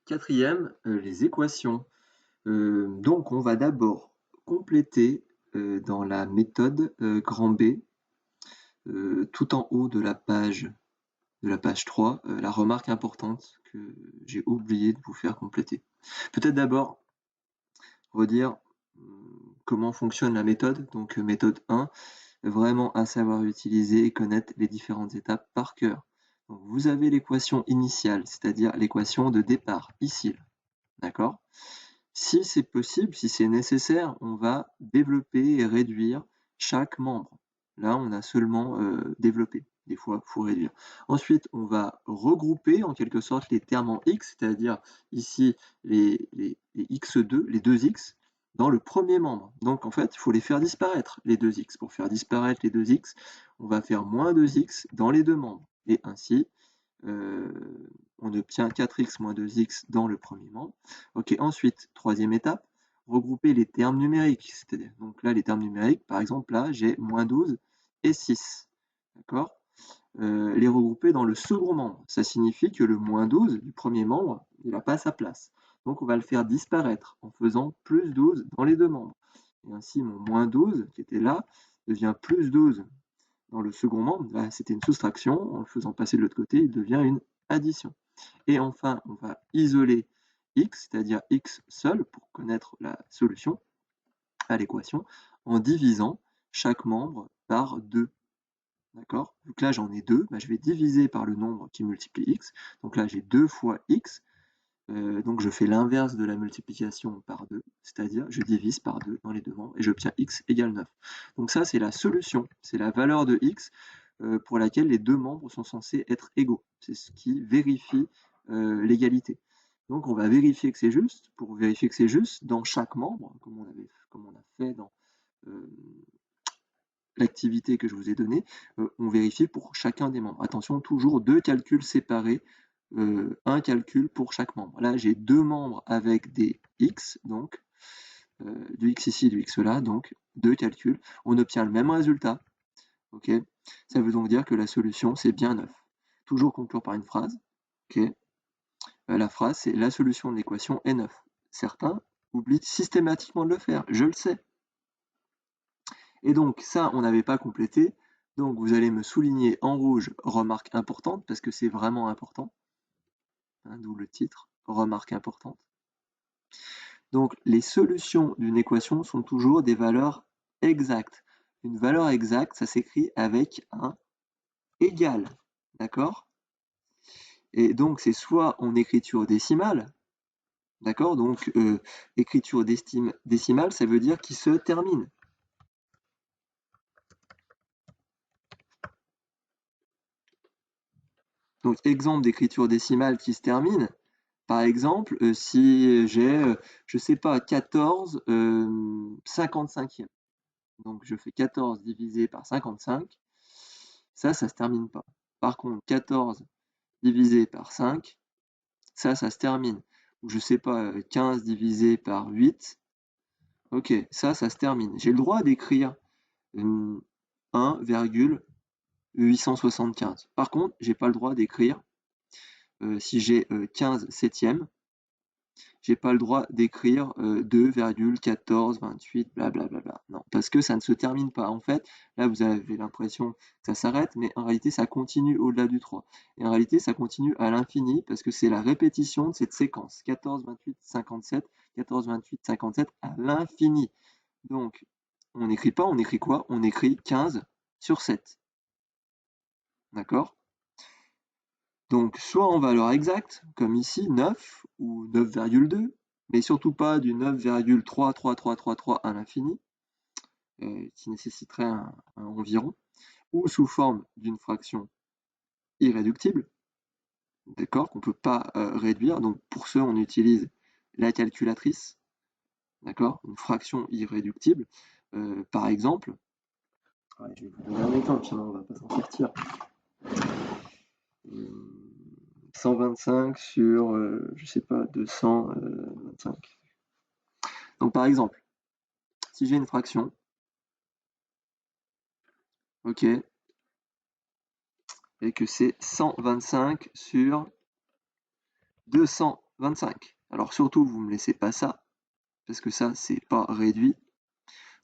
Quatrième, les équations. Donc on va d'abord compléter dans la méthode grand B, tout en haut de la page 3, la remarque importante que j'ai oublié de vous faire compléter. Peut-être d'abord redire comment fonctionne la méthode. Donc méthode 1, vraiment à savoir utiliser et connaître les différentes étapes par cœur. Donc, vous avez l'équation initiale, c'est-à-dire l'équation de départ, ici. D'accord? Si c'est possible, si c'est nécessaire, on va développer et réduire chaque membre. Là, on a seulement développé. Des fois, il faut réduire. Ensuite, on va regrouper en quelque sorte les termes en x, c'est-à-dire ici les x2, les 2x, dans le premier membre. Donc en fait, il faut les faire disparaître, les 2x. Pour faire disparaître les 2x, on va faire moins 2x dans les deux membres. Et ainsi, on obtient 4x moins 2x dans le premier membre. Ok, ensuite, troisième étape, regrouper les termes numériques. C'est-à-dire, donc là, les termes numériques, par exemple, là, j'ai moins 12 et 6. D'accord? Les regrouper dans le second membre. Ça signifie que le moins 12 du premier membre, il n'a pas sa place. Donc, on va le faire disparaître en faisant plus 12 dans les deux membres. Et ainsi, mon moins 12, qui était là, devient plus 12 dans le second membre. Là, c'était une soustraction. En le faisant passer de l'autre côté, il devient une addition. Et enfin, on va isoler x, c'est-à-dire x seul, pour connaître la solution à l'équation, en divisant chaque membre par 2. D'accord? Donc là, j'en ai 2, je vais diviser par le nombre qui multiplie x. Donc là, j'ai 2 fois x. Donc je fais l'inverse de la multiplication par 2, c'est-à-dire je divise par 2 dans les deux membres et j'obtiens x égale 9. Donc ça, c'est la solution, c'est la valeur de x pour laquelle les deux membres sont censés être égaux. C'est ce qui vérifie l'égalité. Donc on va vérifier que c'est juste. Pour vérifier que c'est juste, dans chaque membre, comme on a fait dans euh, l'activité que je vous ai donnée, on vérifie pour chacun des membres. Attention, toujours deux calculs séparés, un calcul pour chaque membre. Là, j'ai deux membres avec des x, donc du x ici, du x là, donc deux calculs. On obtient le même résultat. Ok, ça veut donc dire que la solution, c'est bien 9. Toujours conclure par une phrase. Ok, la phrase, c'est la solution de l'équation est 9. Certains oublient systématiquement de le faire, je le sais. Et donc ça, on n'avait pas complété. Donc vous allez me souligner en rouge remarque importante, parce que c'est vraiment important. Hein, d'où le titre, remarque importante. Donc les solutions d'une équation sont toujours des valeurs exactes. Une valeur exacte, ça s'écrit avec un égal. D'accord? Et donc c'est soit en écriture décimale, d'accord? Donc écriture décimale, ça veut dire qui se termine. Donc exemple d'écriture décimale qui se termine. Par exemple, si j'ai, je sais pas, 14 55e. Donc je fais 14 divisé par 55. Ça se termine pas. Par contre, 14 divisé par 5, ça se termine. Ou je sais pas, 15 divisé par 8. Ok, ça se termine. J'ai le droit d'écrire 1,875. Par contre, j'ai pas le droit d'écrire, si j'ai 15 septièmes, j'ai pas le droit d'écrire 2,1428, blablabla. Non, parce que ça ne se termine pas. En fait, là, vous avez l'impression que ça s'arrête, mais en réalité, ça continue au-delà du 3. Et en réalité, ça continue à l'infini, parce que c'est la répétition de cette séquence. 14, 28, 57, 14, 28, 57, à l'infini. Donc, on n'écrit pas, on écrit quoi? On écrit 15 sur 7. D'accord? Donc, soit en valeur exacte, comme ici, 9 ou 9,2, mais surtout pas du 9,33333 à l'infini, qui nécessiterait un environ, ou sous forme d'une fraction irréductible, d'accord, qu'on ne peut pas réduire. Donc, pour ce, on utilise la calculatrice, d'accord, une fraction irréductible. Par exemple, ouais, je vais vous donner un exemple, sinon on ne va pas s'en sortir. 125 sur, je sais pas, 225. Donc par exemple, si j'ai une fraction, ok, et que c'est 125 sur 225, 25. Alors surtout, vous me laissez pas ça, parce que ça, c'est pas réduit.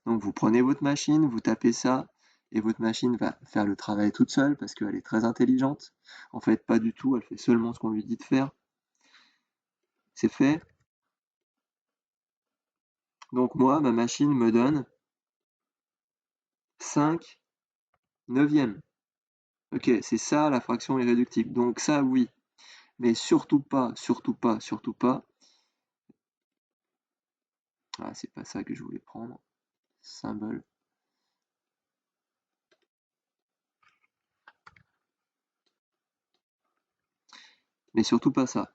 Donc vous prenez votre machine, vous tapez ça, et votre machine va faire le travail toute seule, parce qu'elle est très intelligente. En fait, pas du tout, elle fait seulement ce qu'on lui dit de faire. C'est fait. Donc moi, ma machine me donne 5 neuvièmes. Ok, c'est ça la fraction irréductible. Donc ça, oui. Mais surtout pas, surtout pas, surtout pas. Ah, c'est pas ça que je voulais prendre. Symbole. Mais surtout pas ça.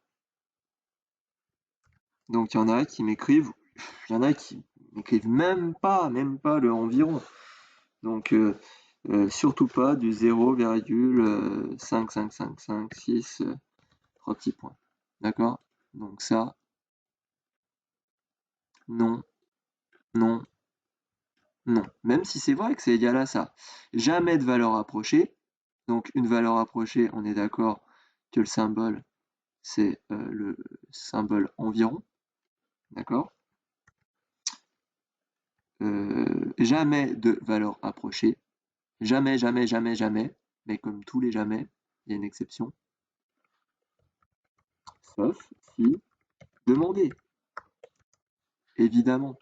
Donc il y en a qui m'écrivent, il y en a qui m'écrivent même pas le environ. Donc surtout pas du 0,5556 3 petits points. D'accord? Donc ça, non, non, non. Même si c'est vrai que c'est égal à ça. Jamais de valeur approchée. Donc une valeur approchée, on est d'accord que le symbole, c'est le symbole environ. D'accord? Jamais de valeur approchée. Jamais, jamais, jamais, jamais. Mais comme tous les jamais, il y a une exception. Sauf si demandé. Évidemment.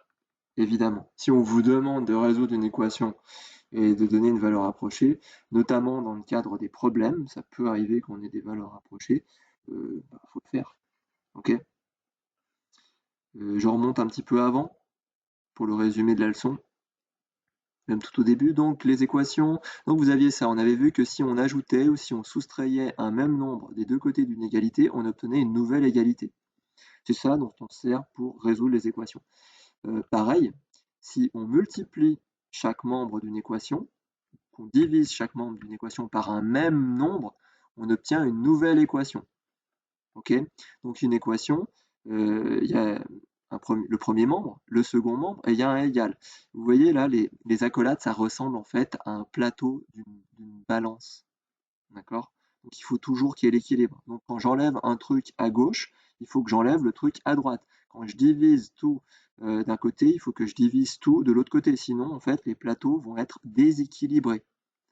Évidemment. Si on vous demande de résoudre une équation et de donner une valeur approchée, notamment dans le cadre des problèmes, ça peut arriver qu'on ait des valeurs approchées, faut le faire. Ok? Je remonte un petit peu avant pour le résumé de la leçon, même tout au début. Donc les équations, donc vous aviez ça, on avait vu que si on ajoutait ou si on soustrayait un même nombre des deux côtés d'une égalité, on obtenait une nouvelle égalité. C'est ça dont on sert pour résoudre les équations. Pareil, si on multiplie chaque membre d'une équation, qu'on divise chaque membre d'une équation par un même nombre, on obtient une nouvelle équation. Ok? Donc une équation, il y a le premier membre, le second membre, et il y a un égal. Vous voyez là, les accolades, ça ressemble en fait à un plateau d'une balance. D'accord? Donc il faut toujours qu'il y ait l'équilibre. Donc quand j'enlève un truc à gauche, il faut que j'enlève le truc à droite. Quand je divise tout d'un côté, il faut que je divise tout de l'autre côté. Sinon, en fait, les plateaux vont être déséquilibrés.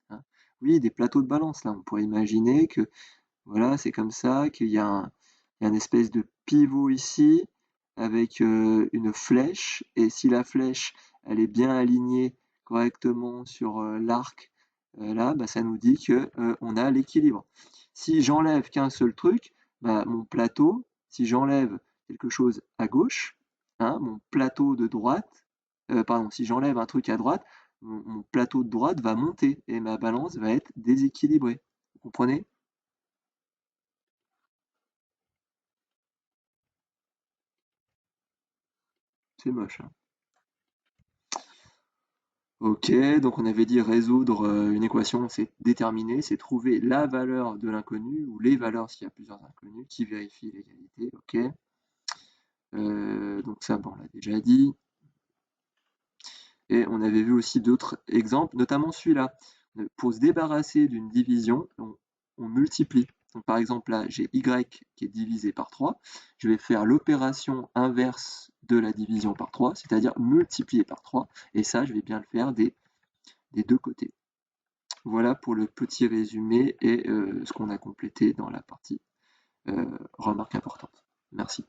Hein. Oui, des plateaux de balance. Là, on pourrait imaginer que voilà, c'est comme ça, qu'il y a il y a une espèce de pivot ici avec une flèche. Et si la flèche, elle est bien alignée correctement sur l'arc, là, bah, ça nous dit que on a l'équilibre. Si j'enlève qu'un seul truc, bah, mon plateau, si j'enlève quelque chose à gauche, hein, mon plateau de droite, pardon, si j'enlève un truc à droite, mon plateau de droite va monter et ma balance va être déséquilibrée. Vous comprenez? C'est moche, hein. Ok, donc on avait dit résoudre une équation, c'est déterminer, c'est trouver la valeur de l'inconnu ou les valeurs s'il y a plusieurs inconnus qui vérifient l'égalité. Ok. Donc ça, bon, on l'a déjà dit. Et on avait vu aussi d'autres exemples, notamment celui-là. Pour se débarrasser d'une division, on multiplie. Donc par exemple là, j'ai y qui est divisé par 3. Je vais faire l'opération inverse de la division par 3, c'est-à-dire multiplier par 3. Et ça, je vais bien le faire des deux côtés. Voilà pour le petit résumé et ce qu'on a complété dans la partie remarque importante. Merci.